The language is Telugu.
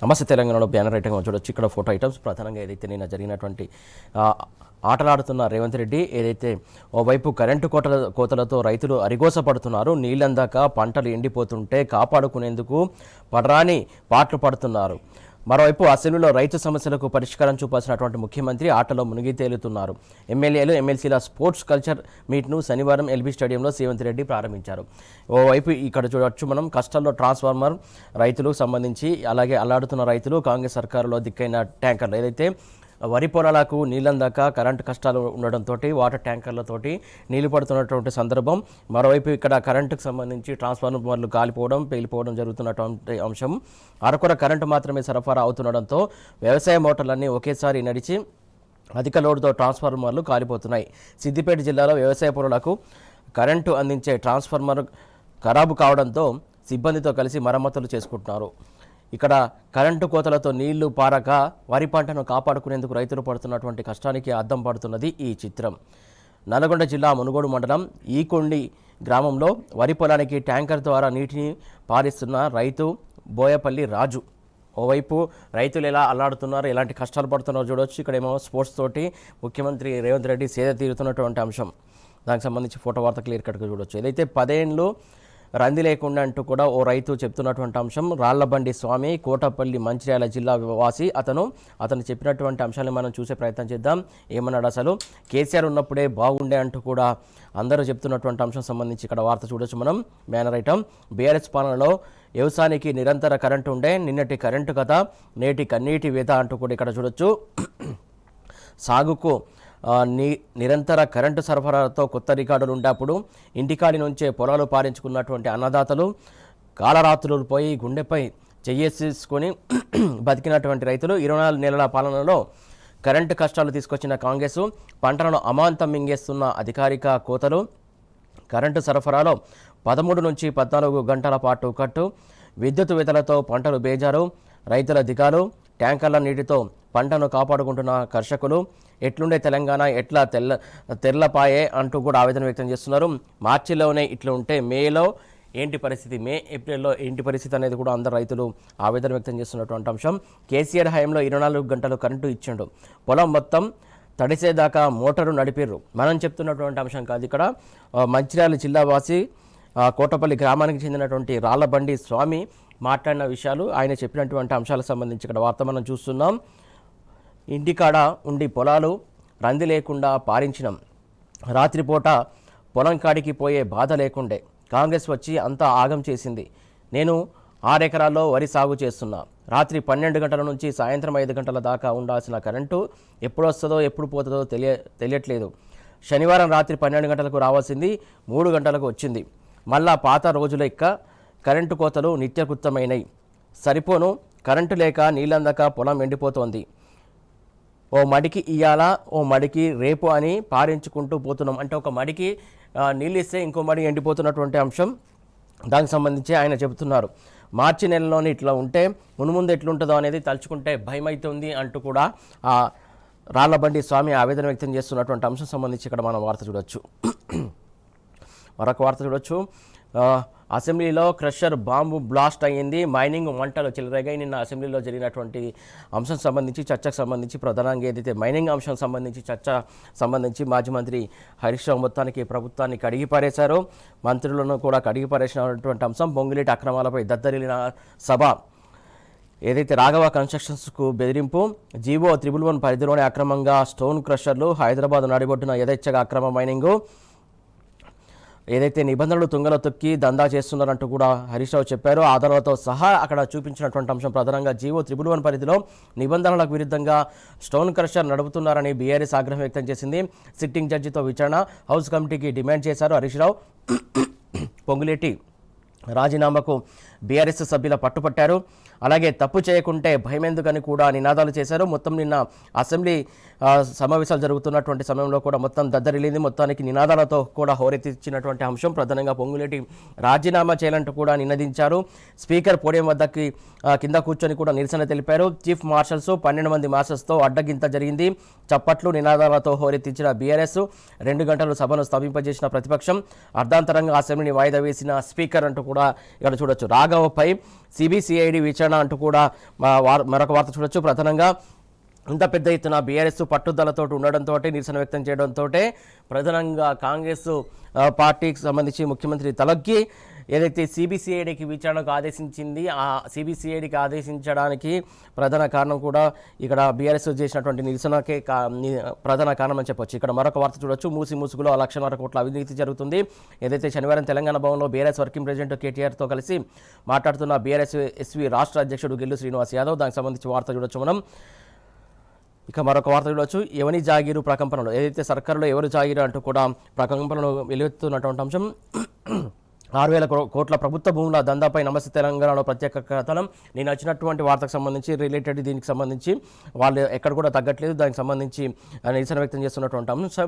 నమస్తే తెలంగాణలో బ్యానర్ ఐటమ్ చూడొచ్చు. ఇక్కడ ఫోటో ఐటమ్స్ ప్రధానంగా ఏదైతే నిన్న జరిగినటువంటి ఆటలాడుతున్న రేవంత్ రెడ్డి ఏదైతే ఓవైపు కరెంటు కోతలతో రైతులు అరిగోసపడుతున్నారు, నీళ్ళందాక పంటలు ఎండిపోతుంటే కాపాడుకునేందుకు పడరాని పాటలు పడుతున్నారు. మరోవైపు అసెంబ్లీలో రైతు సమస్యలకు పరిష్కారం చూపాల్సినటువంటి ముఖ్యమంత్రి ఆటలో మునిగి తేలుతున్నారు. ఎమ్మెల్యేలు ఎమ్మెల్సీల స్పోర్ట్స్ కల్చర్ మీట్ను శనివారం ఎల్బీ స్టేడియంలో రేవంత్ రెడ్డి ప్రారంభించారు. ఓవైపు ఇక్కడ చూడవచ్చు మనం కష్టాల్లో ట్రాన్స్ఫార్మర్ రైతులకు సంబంధించి, అలాగే అల్లాడుతున్న రైతులు, కాంగ్రెస్ సర్కారులో దిక్కైన ట్యాంకర్లు ఏదైతే వరి పొలాలకు నీళ్ళందాక కరెంటు కష్టాలు ఉండడంతో వాటర్ ట్యాంకర్లతోటి నీళ్లు పడుతున్నటువంటి సందర్భం. మరోవైపు ఇక్కడ కరెంటుకు సంబంధించి ట్రాన్స్ఫార్మర్లు కాలిపోవడం, పేలిపోవడం జరుగుతున్నటువంటి అంశం. అరకొర కరెంటు మాత్రమే సరఫరా అవుతుండడంతో వ్యవసాయ మోటార్లన్నీ ఒకేసారి నడిచి అధిక లోడుతో ట్రాన్స్ఫార్మర్లు కాలిపోతున్నాయి. సిద్దిపేట జిల్లాలో వ్యవసాయ పనులకు కరెంటు అందించే ట్రాన్స్ఫార్మర్ ఖరాబు కావడంతో సిబ్బందితో కలిసి మరమ్మతులు చేసుకుంటున్నారు. ఇక్కడ కరెంటు కోతలతో నీళ్లు పారక వరి పంటను కాపాడుకునేందుకు రైతులు పడుతున్నటువంటి కష్టానికి అద్దం పడుతున్నది ఈ చిత్రం. నల్గొండ జిల్లా మునుగోడు మండలం ఈకొండి గ్రామంలో వరి పొలానికి ట్యాంకర్ ద్వారా నీటిని పారిస్తున్న రైతు బోయపల్లి రాజు. ఓవైపు రైతులు ఎలా అల్లాడుతున్నారు, ఎలాంటి కష్టాలు పడుతున్నారో చూడవచ్చు. ఇక్కడేమో స్పోర్ట్స్ తోటి ముఖ్యమంత్రి రేవంత్ రెడ్డి సేద తీరుతున్నటువంటి అంశం. దానికి సంబంధించి ఫోటో వార్త క్లియర్ కట్గా చూడవచ్చు. ఏదైతే 10 ఏళ్ళు రంది లేకుండా అంటూ కూడా ఓ రైతు చెప్తున్నటువంటి అంశం. రాళ్లబండి స్వామి, కోటపల్లి, మంచిర్యాల జిల్లా వాసి అతను చెప్పినటువంటి అంశాన్ని మనం చూసే ప్రయత్నం చేద్దాం. ఏమన్నాడు అసలు? కేసీఆర్ ఉన్నప్పుడే బాగుండే అంటూ కూడా అందరూ చెప్తున్నటువంటి అంశం సంబంధించి ఇక్కడ వార్త చూడొచ్చు మనం. Banner item. బీఆర్ఎస్ పాలనలో వ్యవసాయానికి నిరంతర కరెంటు ఉండే, నిన్నటి కరెంటు కథ నేటి కన్నీటి వేత అంటూ కూడా ఇక్కడ చూడొచ్చు. సాగుకు నిరంతర కరెంటు సరఫరాతో కొత్త రికార్డులు ఉండేప్పుడు ఇంటికాడి నుంచే పొలాలు పారించుకున్నటువంటి అన్నదాతలు కాలరాత్రులు పోయి గుండెపై చెయ్యేసుకొని బతికినటువంటి రైతులు 24 నెలల పాలనలో కరెంటు కష్టాలు తీసుకొచ్చిన కాంగ్రెస్ పంటలను అమాంతం మింగేస్తున్న అధికారిక కోతలు, కరెంటు సరఫరాలో 13 నుంచి 14 గంటల పాటు కట్టు, విద్యుత్ వేతలతో పంటలు బేజారు, రైతుల దిగాలు, ట్యాంకర్ల నీటితో పంటను కాపాడుకుంటున్న కర్షకులు, ఎట్లుండే తెలంగాణ ఎట్లా తెల్లపాయే అంటూ కూడా ఆవేదన వ్యక్తం చేస్తున్నారు. మార్చిలోనే ఇట్లా ఉంటే మేలో ఏంటి పరిస్థితి, మే ఏప్రిల్లో ఏంటి పరిస్థితి అనేది కూడా అందరు రైతులు ఆవేదన వ్యక్తం చేస్తున్నటువంటి అంశం. కేసీఆర్ హయాంలో 24 గంటలు కరెంటు ఇచ్చిండు, పొలం మొత్తం తడిసేదాకా మోటారు నడిపిర్రు. మనం చెప్తున్నటువంటి అంశం కాదు. ఇక్కడ మంచిర్యాల జిల్లా వాసి కోటపల్లి గ్రామానికి చెందినటువంటి రాళ్లబండి స్వామి మాట్లాడిన విషయాలు, ఆయన చెప్పినటువంటి అంశాలకు సంబంధించి ఇక్కడ వార్త మనం చూస్తున్నాం. ఇంటికాడ ఉండి పొలాలు రంది లేకుండా పారించినాం, రాత్రిపూట పొలం కాడికి పోయే బాధ లేకుండే, కాంగ్రెస్ వచ్చి అంతా ఆగం చేసింది. నేను 6 ఎకరాల్లో వరి సాగు చేస్తున్నా. రాత్రి 12 గంటల నుంచి సాయంత్రం 5 గంటల దాకా ఉండాల్సిన కరెంటు ఎప్పుడు వస్తుందో ఎప్పుడు పోతుందో తెలియట్లేదు. శనివారం రాత్రి 12 గంటలకు రావాల్సింది 3 గంటలకు వచ్చింది. మళ్ళా పాత రోజుల కరెంటు కోతలు నిత్యకృతమైనవి. సరిపోను కరెంటు లేక నీళ్ళందాక పొలం ఎండిపోతోంది. ఓ మడికి ఇయ్యాల, ఓ మడికి రేపు అని పారించుకుంటూ పోతున్నాం. అంటే ఒక మడికి నీళ్ళు ఇస్తే ఇంకో మడి ఎండిపోతున్నటువంటి అంశం. దానికి సంబంధించి ఆయన చెబుతున్నారు. మార్చి నెలలోని ఇట్లా ఉంటే మున్ముందు ఎట్లుంటుందో అనేది తలుచుకుంటే భయమవుతుంది అంటూ కూడా రాళ్లబండి స్వామి ఆవేదన వ్యక్తం చేస్తున్నటువంటి అంశం సంబంధించి ఇక్కడ మనం వార్త చూడొచ్చు. మరొక వార్త చూడొచ్చు. అసెంబ్లీలో క్రషర్ బాంబు బ్లాస్ట్ అయ్యింది, మైనింగ్ మంటలు చెలరేగాయి. నిన్న అసెంబ్లీలో జరిగినటువంటి అంశం సంబంధించి చర్చకు సంబంధించి ప్రధానంగా ఏదైతే మైనింగ్ అంశం సంబంధించి చర్చ సంబంధించి మాజీ మంత్రి హరీష్ రావు మొత్తానికి ప్రభుత్వాన్ని కడిగిపారేశారు, మంత్రులను కూడా కడిగిపారేసినటువంటి అంశం. పొంగులేటి అక్రమాలపై దద్దరిల్లిన సభ. ఏదైతే రాఘవ కన్స్ట్రక్షన్స్కు బెదిరింపు, జీవో 111 పరిధిలోనే అక్రమంగా స్టోన్ క్రషర్లు, హైదరాబాద్ నడిబొడ్డున యథేచ్ఛగా అక్రమ మైనింగు, ఏదైతే నిబంధనలు తుంగలో తొక్కి దందా చేస్తున్నారంటూ కూడా హరీష్ రావు చెప్పారు. ఆధారాలతో సహా అక్కడ చూపించినటువంటి అంశం ప్రధానంగా జీవో 111 పరిధిలో నిబంధనలకు విరుద్ధంగా స్టోన్ క్రషర్ నడుపుతున్నారని బీఆర్ఎస్ ఆగ్రహం వ్యక్తం చేసింది. సిట్టింగ్ జడ్జితో విచారణ హౌస్ కమిటీకి డిమాండ్ చేశారు హరీష్ రావు. పొంగులేటి రాజీనామాకు బీఆర్ఎస్ సభ్యుల పట్టుపట్టారు. అలాగే తప్పు చేయకుంటే భయమెందుకని కూడా నినాదాలు చేశారు. మొత్తం నిన్న అసెంబ్లీ సమావేశాలు జరుగుతున్నటువంటి సమయంలో కూడా మొత్తం దద్దరిల్లింది. మొత్తానికి నినాదాలతో కూడా హోరెత్తిచ్చినటువంటి అంశం. ప్రధానంగా పొంగులేటి రాజీనామా చేయాలంటూ కూడా నినదించారు. స్పీకర్ పోడియం వద్దకి కింద కూర్చొని కూడా నిరసన తెలిపారు. చీఫ్ మార్షల్స్ 12 మంది మార్షల్స్తో అడ్డగింత జరిగింది. చప్పట్లు నినాదాలతో హోరెత్తించిన బీఆర్ఎస్ 2 గంటలు సభను స్థాపింపజేసిన ప్రతిపక్షం అర్ధాంతరంగా అసెంబ్లీని వాయిదా వేసిన స్పీకర్ అంటూ కూడా ఇక్కడ చూడొచ్చు. రాఘవపై సిబిసిఐడి విచారణ ఆవిష్కరణ అంటూ కూడా మరొక వార్త చూడొచ్చు. ప్రధానంగా ఇంత పెద్ద ఎత్తున బీఆర్ఎస్ పట్టుదలతో ఉండడంతో, నిరసన వ్యక్తం చేయడంతో ప్రధానంగా కాంగ్రెస్ పార్టీకి సంబంధించి ముఖ్యమంత్రి తలగ్గి ఏదైతే సిబిసిఐడికి విచారణకు ఆదేశించింది, ఆ సిబిసిఐడికి ఆదేశించడానికి ప్రధాన కారణం కూడా ఇక్కడ బీఆర్ఎస్ చేసినటువంటి నిరసనకే ప్రధాన కారణం అని చెప్పొచ్చు. ఇక్కడ మరొక వార్త చూడొచ్చు. మూసిలో 1,00,000 కోట్ల అవినీతి జరుగుతుంది. ఏదైతే శనివారం తెలంగాణ భవన్లో బీఆర్ఎస్ వర్కింగ్ ప్రెసిడెంట్ కేటీఆర్తో కలిసి మాట్లాడుతున్న బీఆర్ఎస్ ఎస్వి రాష్ట్ర అధ్యక్షుడు గిల్లు శ్రీనివాస్ యాదవ్, దానికి సంబంధించి వార్త చూడొచ్చు మనం. ఇక మరొక వార్త చూడవచ్చు. ఎవని జాగీరు ప్రకంపనలు, ఏదైతే సర్కారులో ఎవరు జాగీరు అంటూ కూడా ప్రకంపనలు వెలువెత్తున్నటువంటి అంశం. 6,000 కోట్ల ప్రభుత్వ భూముల దందాపై నమస్తే తెలంగాణలో ప్రత్యేక కథనం. నేను వచ్చినటువంటి వార్తకు సంబంధించి రిలేటెడ్ దీనికి సంబంధించి వాళ్ళు ఎక్కడ కూడా తగ్గట్లేదు, దానికి సంబంధించి నిరసన వ్యక్తం చేస్తున్నటువంటి అంశం.